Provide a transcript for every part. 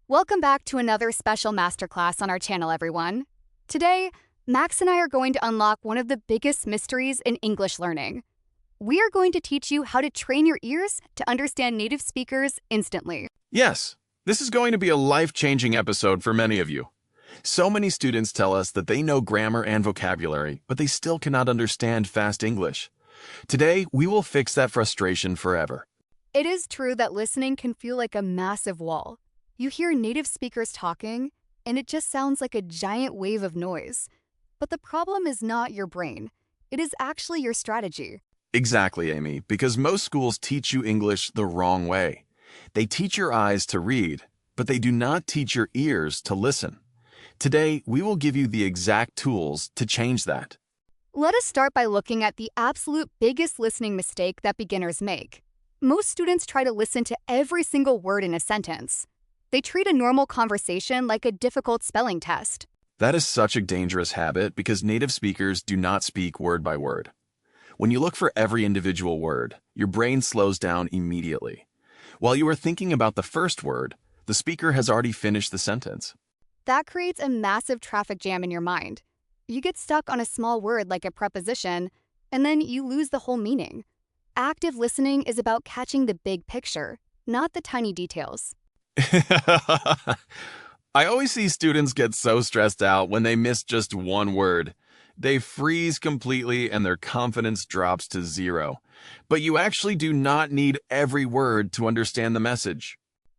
Welcome back to another special masterclass on our channel, everyone. Today, Max and I are going to unlock one of the biggest mysteries in English learning. We are going to teach you how to train your ears to understand native speakers instantly. Yes, this is going to be a life-changing episode for many of you. So many students tell us that they know grammar and vocabulary, but they still cannot understand fast English. Today, we will fix that frustration forever. It is true that listening can feel like a massive wall. You hear native speakers talking, and it just sounds like a giant wave of noise. But the problem is not your brain. It is actually your strategy. Exactly, Amy, because most schools teach you English the wrong way. They teach your eyes to read, but they do not teach your ears to listen. Today, we will give you the exact tools to change that. Let us start by looking at the absolute biggest listening mistake that beginners make. Most students try to listen to every single word in a sentence. They treat a normal conversation like a difficult spelling test. That is such a dangerous habit because native speakers do not speak word by word. When you look for every individual word, your brain slows down immediately. While you are thinking about the first word, the speaker has already finished the sentence. That creates a massive traffic jam in your mind. You get stuck on a small word like a preposition, and then you lose the whole meaning. Active listening is about catching the big picture, not the tiny details. I always see students get so stressed out when they miss just one word. They freeze completely and their confidence drops to zero. But you actually do not need every word to understand the message.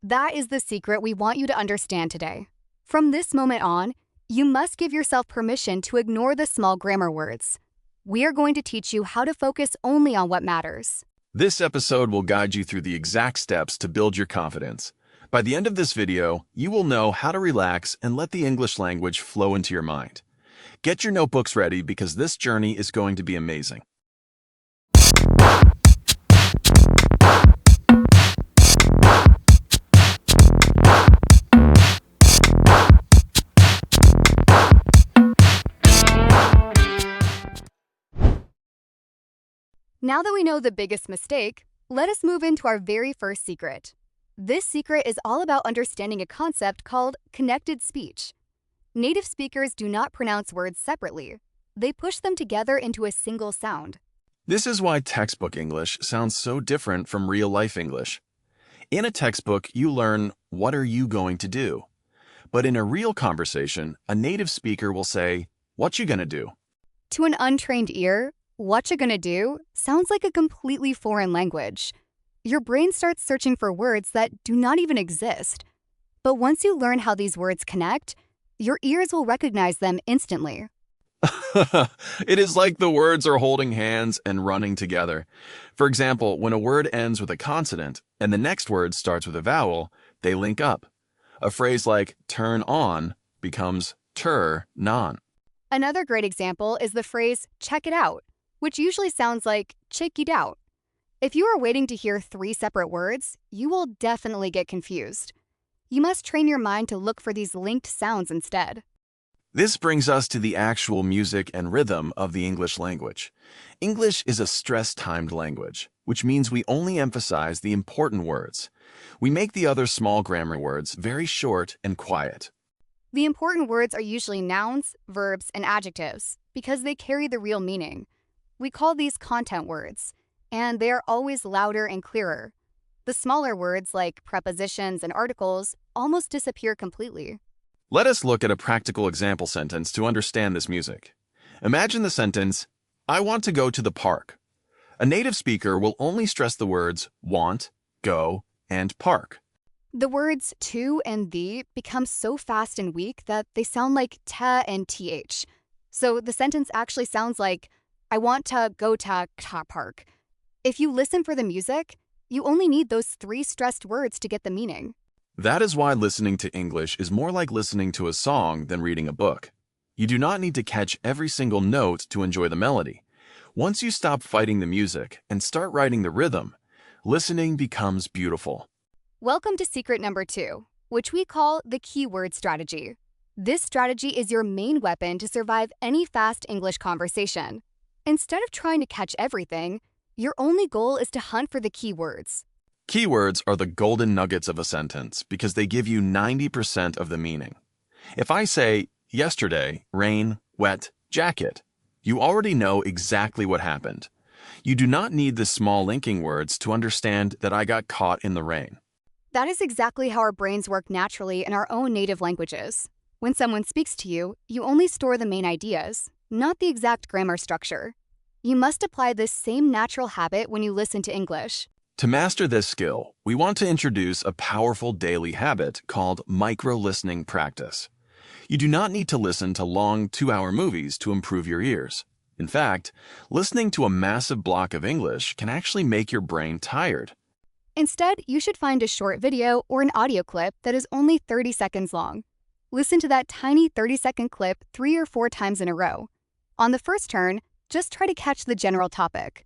That is the secret we want you to understand today. From this moment on, you must give yourself permission to ignore the small grammar words. We are going to teach you how to focus only on what matters. This episode will guide you through the exact steps to build your confidence. By the end of this video, you will know how to relax and let the English language flow into your mind. Get your notebooks ready because this journey is going to be amazing. Now that we know the biggest mistake, let us move into our very first secret. This secret is all about understanding a concept called connected speech. Native speakers do not pronounce words separately. They push them together into a single sound. This is why textbook English sounds so different from real-life English. In a textbook, you learn, "What are you going to do?" But in a real conversation, a native speaker will say, "What you gonna do?" To an untrained ear, "what you gonna do" sounds like a completely foreign language. Your brain starts searching for words that do not even exist. But once you learn how these words connect, your ears will recognize them instantly. It is like the words are holding hands and running together. For example, when a word ends with a consonant and the next word starts with a vowel, they link up. A phrase like turn on becomes turn-on. Another great example is the phrase check it out, which usually sounds like check it out. If you are waiting to hear 3 separate words, you will definitely get confused. You must train your mind to look for these linked sounds instead. This brings us to the actual music and rhythm of the English language. English is a stress-timed language, which means we only emphasize the important words. We make the other small grammar words very short and quiet. The important words are usually nouns, verbs, and adjectives because they carry the real meaning. We call these content words, and they are always louder and clearer. The smaller words like prepositions and articles almost disappear completely. Let us look at a practical example sentence to understand this music. Imagine the sentence, "I want to go to the park." A native speaker will only stress the words want, go, and park. The words to and the become so fast and weak that they sound like ta and th. So the sentence actually sounds like, "I want to go to ta park." If you listen for the music, you only need those 3 stressed words to get the meaning. That is why listening to English is more like listening to a song than reading a book. You do not need to catch every single note to enjoy the melody. Once you stop fighting the music and start writing the rhythm, listening becomes beautiful. Welcome to secret number 2, which we call the keyword strategy. This strategy is your main weapon to survive any fast English conversation. Instead of trying to catch everything, your only goal is to hunt for the key words. Keywords are the golden nuggets of a sentence because they give you 90% of the meaning. If I say, yesterday, rain, wet, jacket, you already know exactly what happened. You do not need the small linking words to understand that I got caught in the rain. That is exactly how our brains work naturally in our own native languages. When someone speaks to you, you only store the main ideas, not the exact grammar structure. You must apply this same natural habit when you listen to English. To master this skill, we want to introduce a powerful daily habit called micro-listening practice. You do not need to listen to long 2-hour movies to improve your ears. In fact, listening to a massive block of English can actually make your brain tired. Instead, you should find a short video or an audio clip that is only 30 seconds long. Listen to that tiny 30-second clip 3 or 4 times in a row. On the first turn, just try to catch the general topic.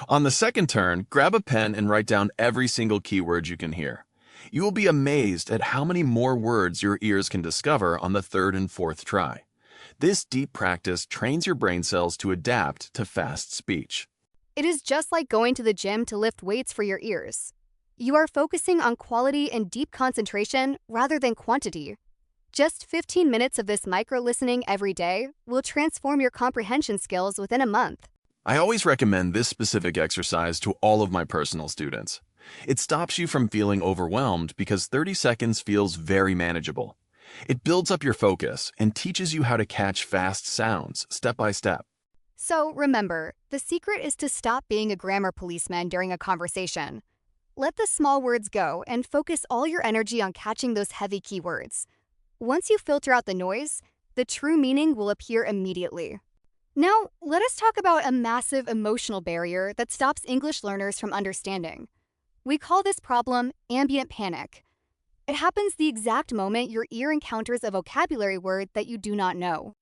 On the second turn, grab a pen and write down every single keyword you can hear. You will be amazed at how many more words your ears can discover on the third and fourth try. This deep practice trains your brain cells to adapt to fast speech. It is just like going to the gym to lift weights for your ears. You are focusing on quality and deep concentration rather than quantity. Just 15 minutes of this micro-listening every day will transform your comprehension skills within a month. I always recommend this specific exercise to all of my personal students. It stops you from feeling overwhelmed because 30 seconds feels very manageable. It builds up your focus and teaches you how to catch fast sounds step by step. So remember, the secret is to stop being a grammar policeman during a conversation. Let the small words go and focus all your energy on catching those heavy keywords. Once you filter out the noise, the true meaning will appear immediately. Now, let us talk about a massive emotional barrier that stops English learners from understanding. We call this problem ambient panic. It happens the exact moment your ear encounters a vocabulary word that you do not know.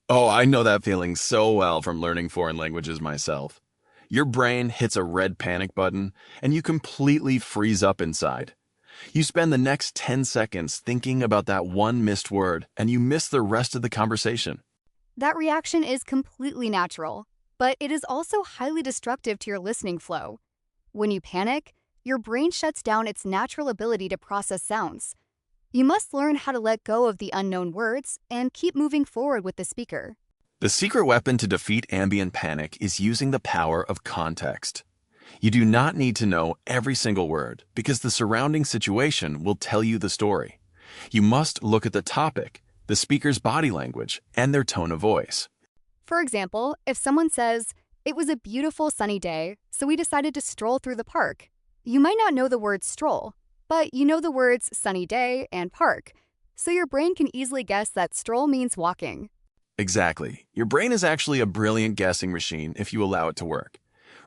Oh, I know that feeling so well from learning foreign languages myself. Your brain hits a red panic button, and you completely freeze up inside. You spend the next 10 seconds thinking about that one missed word, and you miss the rest of the conversation. That reaction is completely natural, but it is also highly destructive to your listening flow. When you panic, your brain shuts down its natural ability to process sounds. You must learn how to let go of the unknown words and keep moving forward with the speaker. The secret weapon to defeat ambient panic is using the power of context. You do not need to know every single word because the surrounding situation will tell you the story. You must look at the topic, the speaker's body language, and their tone of voice. For example, if someone says, "It was a beautiful sunny day, so we decided to stroll through the park," you might not know the word stroll, but you know the words sunny day and park, so your brain can easily guess that stroll means walking. Exactly. Your brain is actually a brilliant guessing machine if you allow it to work.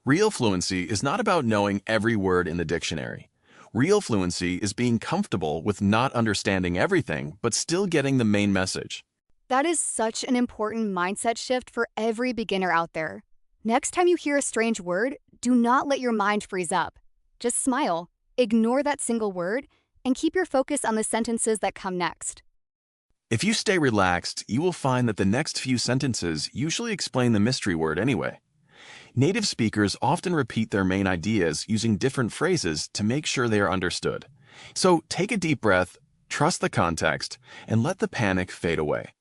Real fluency is not about knowing every word in the dictionary. Real fluency is being comfortable with not understanding everything, but still getting the main message. That is such an important mindset shift for every beginner out there. Next time you hear a strange word, do not let your mind freeze up. Just smile, ignore that single word, and keep your focus on the sentences that come next. If you stay relaxed, you will find that the next few sentences usually explain the mystery word anyway. Native speakers often repeat their main ideas using different phrases to make sure they are understood. So take a deep breath, trust the context, and let the panic fade away.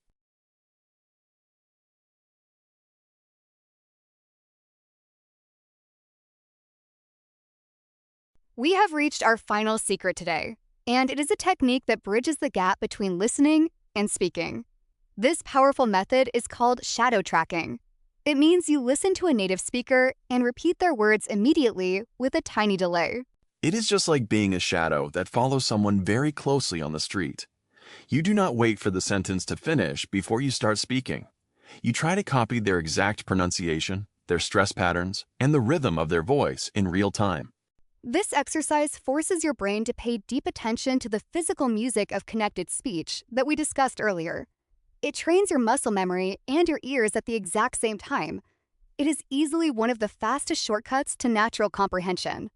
We have reached our final secret today, and it is a technique that bridges the gap between listening and speaking. This powerful method is called shadow tracking. It means you listen to a native speaker and repeat their words immediately with a tiny delay. It is just like being a shadow that follows someone very closely on the street. You do not wait for the sentence to finish before you start speaking. You try to copy their exact pronunciation, their stress patterns, and the rhythm of their voice in real time. This exercise forces your brain to pay deep attention to the physical music of connected speech that we discussed earlier. It trains your muscle memory and your ears at the exact same time. It is easily one of the fastest shortcuts to natural comprehension.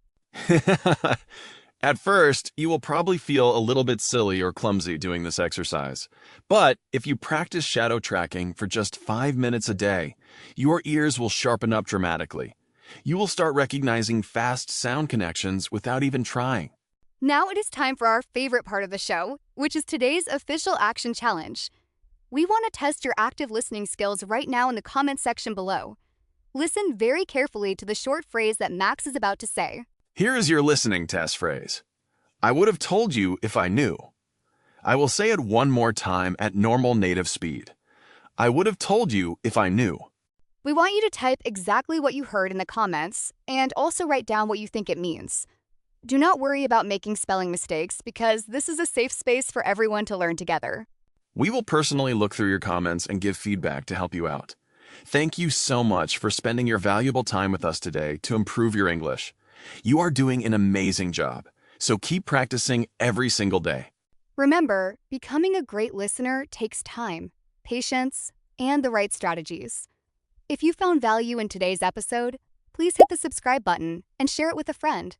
At first, you will probably feel a little bit silly or clumsy doing this exercise. But if you practice shadow tracking for just 5 minutes a day, your ears will sharpen up dramatically. You will start recognizing fast sound connections without even trying. Now it is time for our favorite part of the show, which is today's official action challenge. We want to test your active listening skills right now in the comments section below. Listen very carefully to the short phrase that Max is about to say. Here is your listening test phrase. I would have told you if I knew. I will say it one more time at normal native speed. I would have told you if I knew. We want you to type exactly what you heard in the comments and also write down what you think it means. Do not worry about making spelling mistakes because this is a safe space for everyone to learn together. We will personally look through your comments and give feedback to help you out. Thank you so much for spending your valuable time with us today to improve your English. You are doing an amazing job, so keep practicing every single day. Remember, becoming a great listener takes time, patience, and the right strategies. If you found value in today's episode, please hit the subscribe button and share it with a friend.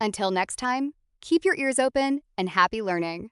Until next time, keep your ears open and happy learning.